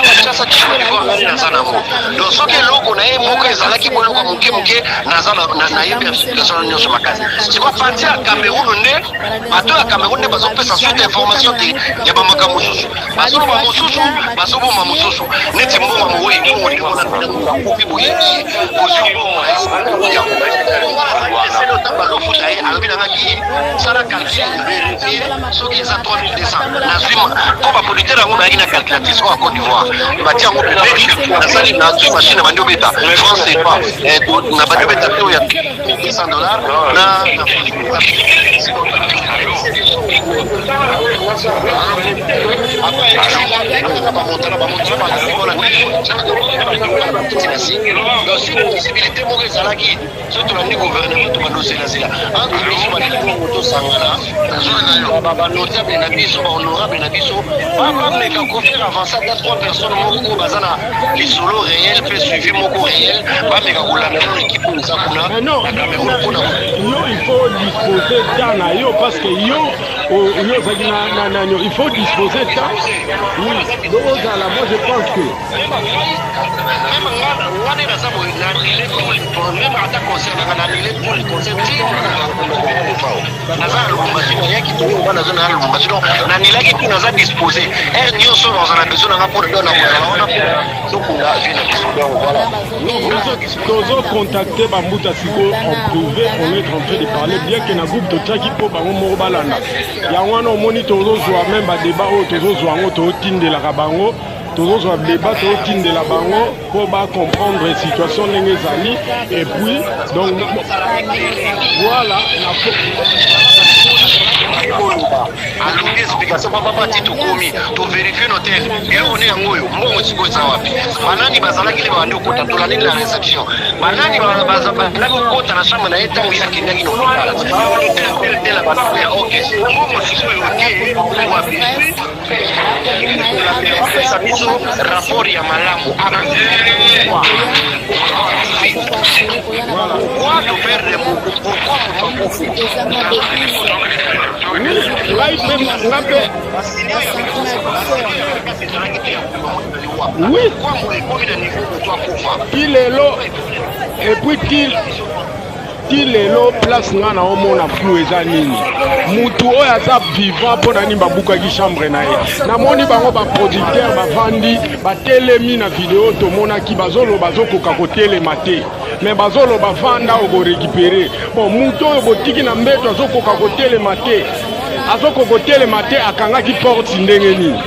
Kinshasa to Côte d'Ivoire ngari na sana mo. Donc ce que loko na ye moko ezalaki boyo ko muke na zana na ye explication na nyoso makazi. C'est quoi partir à Cameroun ne bato ya Cameroun ne bazo pesa toute information te ya ba makambo susu. Bazo ba mususu, bazo ba mususu. Neti mbongo mo we donc si la possibilité mo ezalaki surtout le gouvernement to bandoser la zela entre biso ba to sangana ba notable na biso ba honorable na biso ba meka ko faire avancer à 3 personnes moko bazana les solo réel fait suivi moko réel ba meka ko la équipe za kuna non il faut disposer d'ana yo parce que yo il faut disposer de temps. Oui, donc moi je pense que même à ta concert pour les concerts disposé nous avons contacté Bambuta Siko en privé, on est en train de parler bien qu'il y a un groupe de Tchaki pour Bango Balanda. Il y a un moniteur même un débat de la Rabango. Toujours un débat de la bango pour comprendre la situation de l'Ezali et puis donc voilà alongi explication papa titu komi to vérifier notel bien on est en ngoyo mbongo siko zawapi banani bazalaki le bando kota to la nini la réception banani bazalaki kota na shamba na eta ya kindaki no kala tel la bana ya OK mbongo siko yoke wapi bapesa biso rapport ya malamu pourquoi le perdre pourquoi oui, il est là et puis qu'il est là place nga na omona flou eza nini mutu oyo aza vivant mpo na nini babukaki chambre na ye namoni bango baproducteur bavandi batelemi na video tomonaki bazoloba bazokoka kotelema te me bazoloba vanda okorekipere bon mutu oyo botiki na mbeto azokoka kotelema te azokoka kotelema te akangaki porte ndenge nini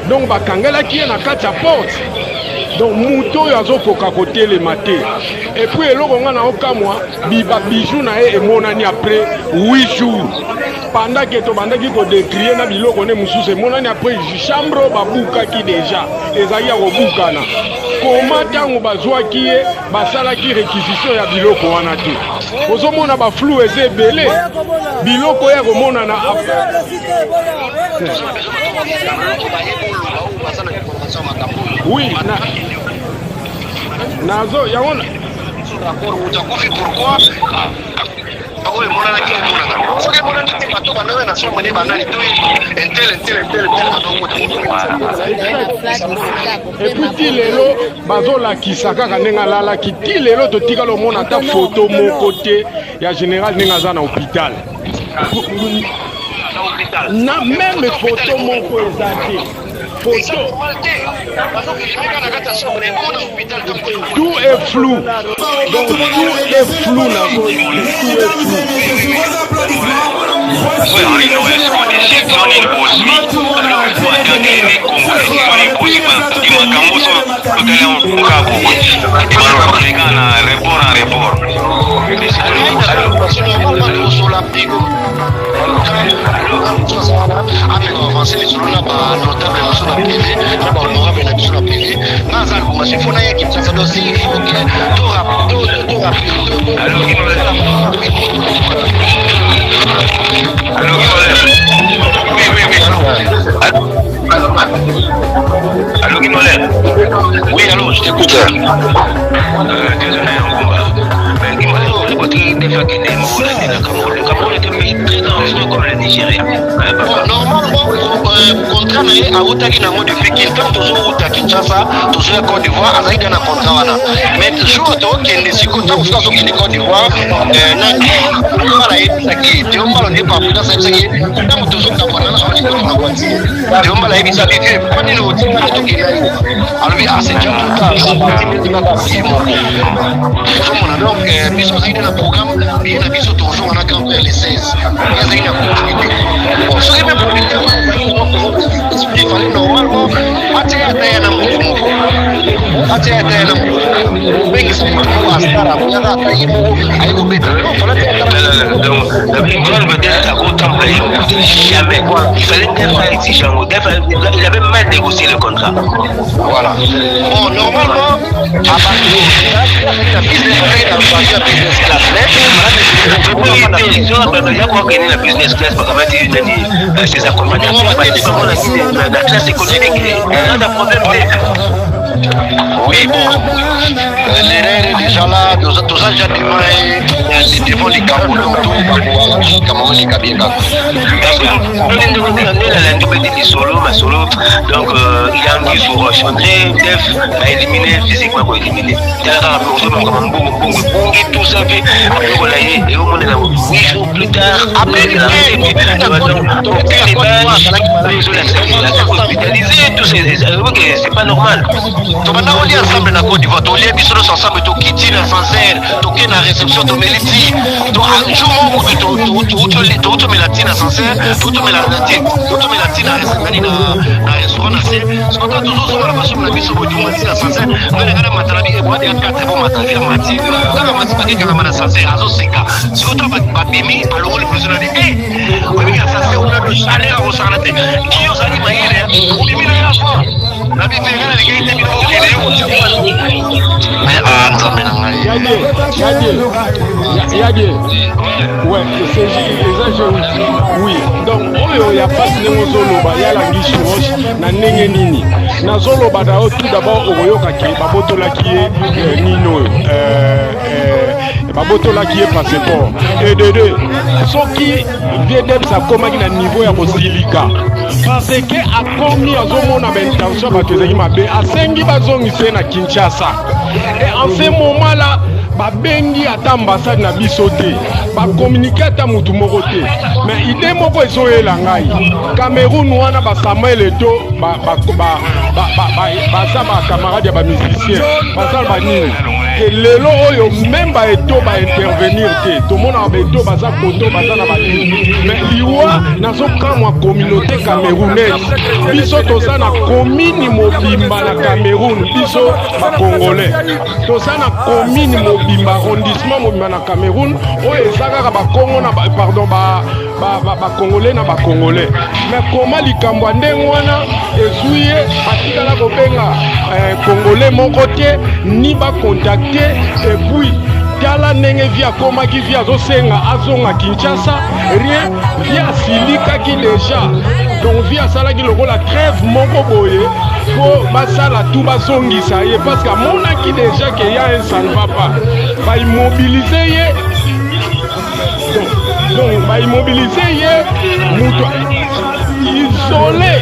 donc bakangelaki ye na kati ya porte donc mutu oyo azokoka kotelema te et puis eloko nga na okamwa bijou na ye emonani après 8 jours pendant que tobandaki kodécrier na biloko ne mosusu emonani après chambre babukaki déjà ezali ya kobukana koma ntango bazwaki ye basalaki réquisition ya biloko wana te ozomona baflou eza ebele biloko ya komonana oui nazo yango pourquoi et puis ti lelo bazolakisa kaka ndenge alalaki ti lelo totikala omona ata foto moko te ya général ndenge aza na hôpital na même foto moko eza te photo. Tout est flou. Donc tout est flou là. Tout est flou. Allô, Guimolène. Oui, allô, je t'écoute. Désolé, mais Guimolène, le Cameroun est un pays très dangereux comme le Nigeria. Normalement, contrat à Outaki Namo depuis qu'il temps toujours à Kinshasa, toujours à Côte d'Ivoire, avec un contrat. Mais toujours qui est des Côte d'Ivoire, un programme bien habillé toujours en account les 16. Il y a une continuité. Bon, ce qui est même il fallait normalement il avait mal négocié le contrat. Voilà. Bon, normalement, à partir de la business class, la business class, c'est accompagnement, la classe économique, il y a un problème. Oui, bon, l'erreur est déjà là, nous avons déjà démarré devant les Camerounais, Cameroun et Kabinga. Donc, il y a un qui faut rechandrer, Def a éliminé, physiquement pour éliminer. Tout ça fait, et au monde, 8 jours plus tard, après il a c'est pas normal. On est ensemble dans la Côte d'Ivoire, on est ensemble, on quitte la Sancerre, on est la réception de Méliti, un jour où tu mets la tine à Sancerre, tu mets la tine à restaurant, parce qu'on a toujours sur la façon de la mission de la Sancerre, on a regardé Matalabi et Bois, il y a 4 bons Matalabi à Mati, quand la Mati qui est à Sancerre, à Zoseka, si on trouve pas Bimi, alors le président dit, oui, à Sancerre, on a le salaire au Sarate, qui os animés, on Bimi n'a pas. La vie fait rien, les gars, ouais, c'est oui. Donc, il n'y a pas de néozoloba, il y a la guiche roche, na ndenge nini nazoloba na yo tout d'abord okoyokaki babotolaki ye nino babotolaki ye passeport et de deux soki Viedeps akomaki na niveau ya kosilika parce que akomi azomona baintention bato ezalaki mabe asengi bazongise na Kinshasa et en ce moment là babengi ata ambassade na biso te bakomunike ata mutu moko te mais ide moko ezoyela ngai Cameroun wana basamuel eto baza bakamarade ya bamusicien baza banini ke lelo oyo même baeto baintervenir te tomonaka baeto baza koto baza na banini mais liwa nazokamwa communauté camerounaise biso toza na komini mobimba na Cameroun biso bakongolais toza na komini mobimba arrondissement mobimba na Cameroun oyo eza kaka bakongo na pardon bakongolais na bakongolais mais koma likambo ya ndenge wana ezwi ye batikala kobenga congolais moko te ni bacontacte et puis tala ndenge vi akomaki vi azosenga azonga Kinshasa rien vi asilikaki déjà donc vi asalaki lokola trêve moko boye po basala tout bazongisa ye parce que amonaki déjà que ya un ça ne va pas baimmobilize ye donc baimmobilize ye mutu isolé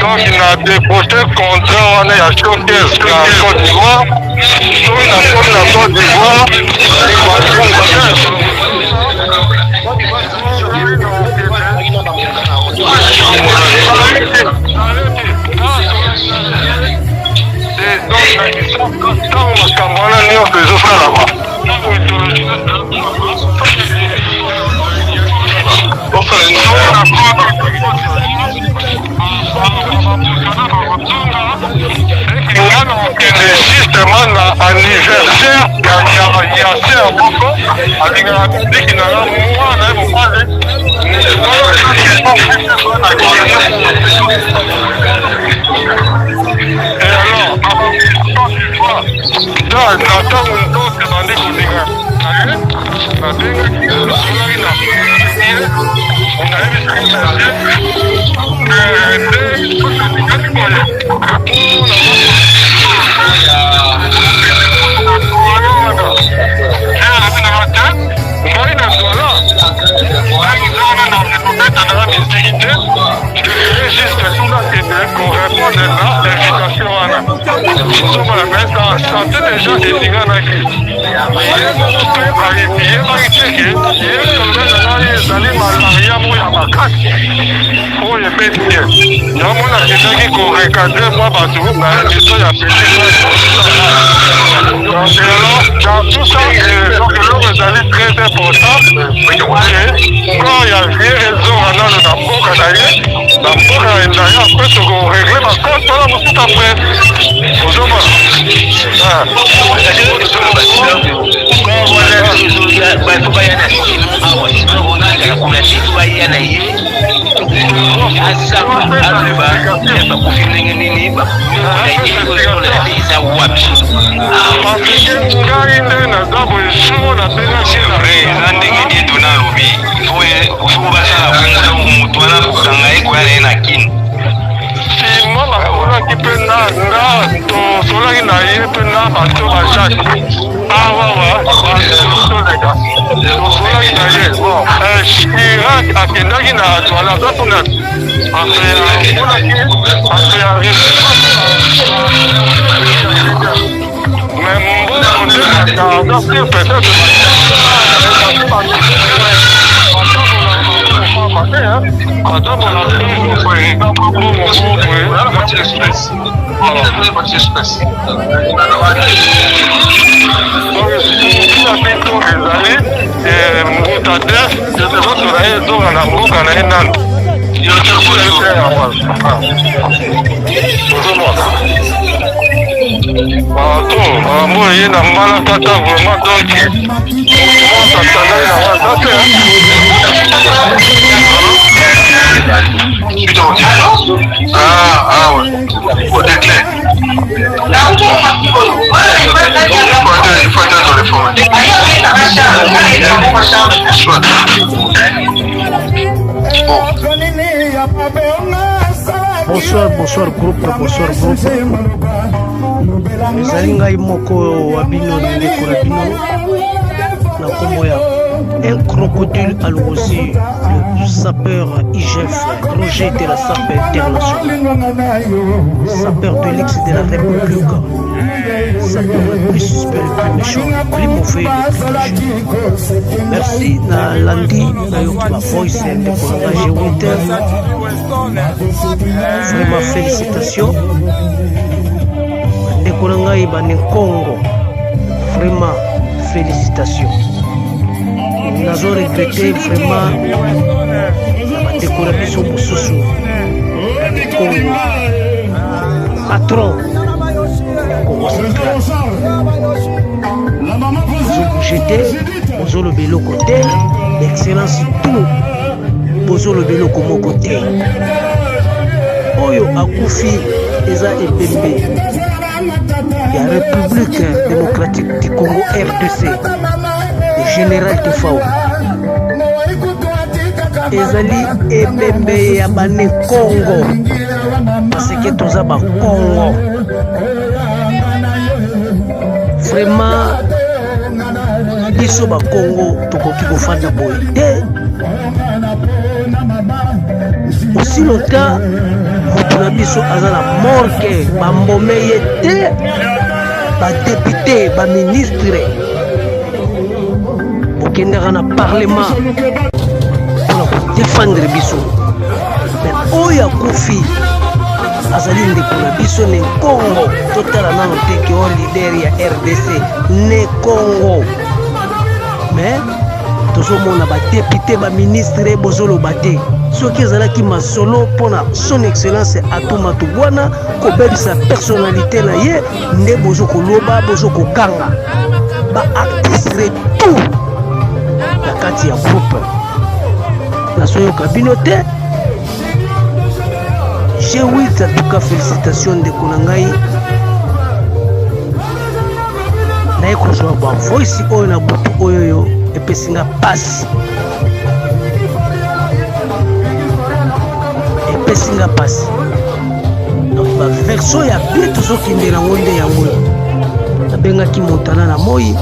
donc il a déposé contrat on est à Showcase la Côte d'Ivoire sur la Côte d'Ivoire justement l'anniversaire il y a assez à beaucoup avec la publique qui n'a pas et alors tout ça, donc l'eau est très important. Quand il y a une raison, on a le mboka d'ailleurs, après ce qu'on règle, parce que ça va tout après. Ndenge Chirac akendaki na toilette atuna Bonsoir groupe. Ezali ngai moko wa bino ndeko na bino na kombo ya un crocodile à l'osier, le sapeur IGF, Roger de la SAP internationale, sapeur de l'ex de la République, sapeur le plus suspect, le plus méchant, le plus mauvais, le plus léger. Merci na Landi na yoki ma voice de Kolonga G8. Vraiment félicitations. Ndeko na ngai bane Congo. Vraiment félicitations. Nous avons regretté vraiment la décoration pour Soso. Congo. Patron. Congo central. Nous avons jeté, nous avons le vélo côté. L'excellence tout. Nous avons le vélo comme côté. Oyo Akoufi, Eza Ebembe. La République démocratique du Congo RDC. Général Tefao ezali ebembe ya bane Congo parce que toza ba Congo vraiment biso ba Congo tokoki kofanda boye te aussi longtemps moto na biso aza na morke bambome ye te badepute baministre okendaka na parlement mpona kodefendre biso me oyo akufi azali ndeko na biso ne Congo totala nano teke o lider ya RDC ne Congo me tozomona badepute baministre bozoloba te soki ezalaki masolo mpona son excellence Atumatu Bwana kobebisa personnalité na ye nde bozokoloba bozokokanga baartistre tout na kati ya groupe nasoyoka bino te G8 atuka félicitation ndeko na ngai naye kozwa ba voice oyo na butu oyo yo epesinga pasi donc baversion ya bie tozokende nango nde yango nabengaki Montana na Moi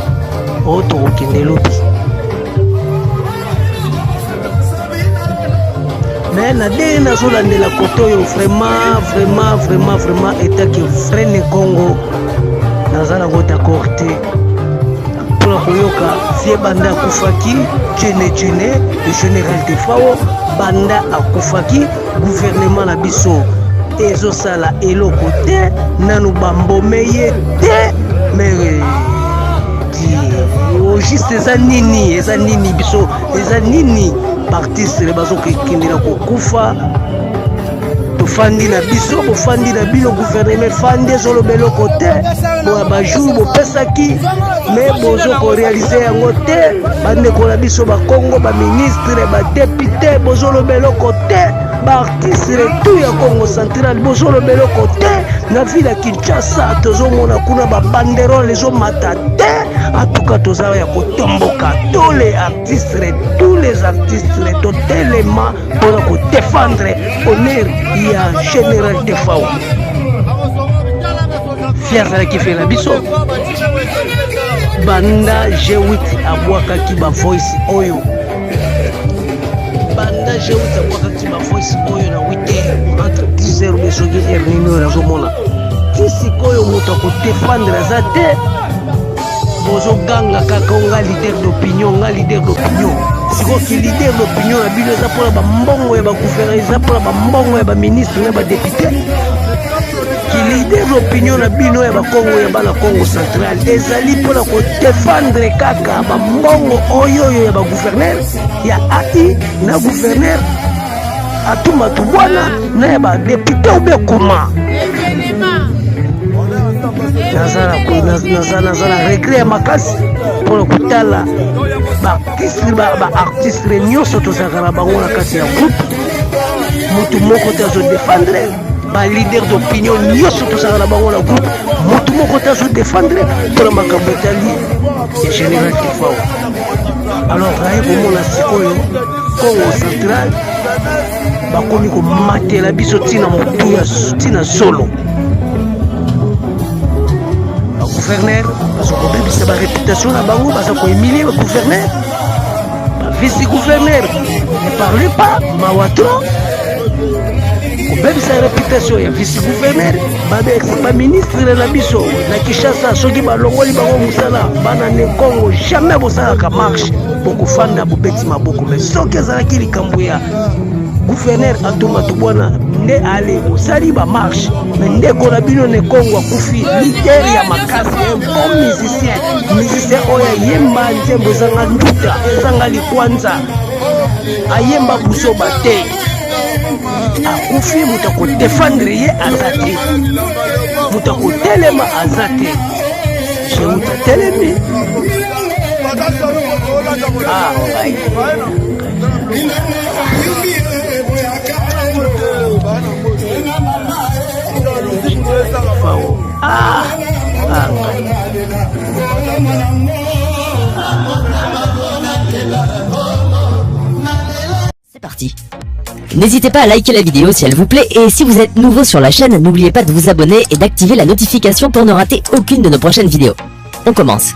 oyo tokokende lobi mais na de nazolandela kote oyo vraiment etaki frene Congo naza nango d'accord te mpona koyoka vie banda akufaki Tchene le général Tefao banda akufaki gouvernement na biso ezosala eloko te nanu bambome ye te mais juste eza nini biso eza nini baartiste bazokendela kokufa tofandi na biso bofandi na bino gouvernement efandi ezoloba eloko te boya bajour bopesaki me bozokorealize yango te bandeko na biso bakongo baministre badepute bozoloba eloko te baartiste tout ya Congo central bozoloba eloko te na ville ya Kinshasa tozomona kuna babanderole ezomata te atuka tozala ya kotomboka tous les artistes totelema mpona kodefendre honneur ya général Tefao fier azalaki fe na biso banda G8 abwakaki ba voice oyo jeuta bwakaki bavoice oyo na 8h entre 10h besoki r nini oyo nazomona ti sikoyo moto akodefendre aza te bozoganga kaka nga leader d'opinion sikoki leader d'opinion na bino eza mpona bambongo ya bagouverneur eza mpona bambongo ya baministre na badepute ki leader d'opinion na bino ya bakongo ya bana congo central ezali mpona kodefendre kaka bambongo oyoyo ya bagouverneur ya ai na gouverneur atumba tubwana na ya badepute obekoma naza na regret ya makasi mpona kotala baartistre nyonso tozalaka na bango na kati ya groupe motu moko te azodefendre balider d'opinion nyonso tozalaka na bango na groupe motu moko te azodefendre mpona makambo etali ya général Tifao. Alors naye komona sikoyo congo central bakomi komatela biso ntina motuya ntina solo gouverneur baza kobebisa baréputation na bango baza koemilie bagouverneur bavice gouverneur ne parle pas mawatro kobebisa réputation ya vice gouverneur baministre na biso na Kinshasa soki balongoli bango mosala bana ne Congo jamais bosalaka marche bokofanda bobeti maboko mais soki ezalaki likambo ya gouverneur Atumba Tubwana nde ale osali bamarche me ndeko na bino ne Congo akufi lider ya makasi un bon musicien oyo ayemba nzembo ezanga nduta ezanga likwanza ayemba busoba te akufi moto akodefendre ye aza te moto akotelema aza te je moto atelemi ngai C'est parti. N'hésitez pas à liker la vidéo si elle vous plaît et si vous êtes nouveau sur la chaîne, n'oubliez pas de vous abonner et d'activer la notification pour ne rater aucune de nos prochaines vidéos. On commence.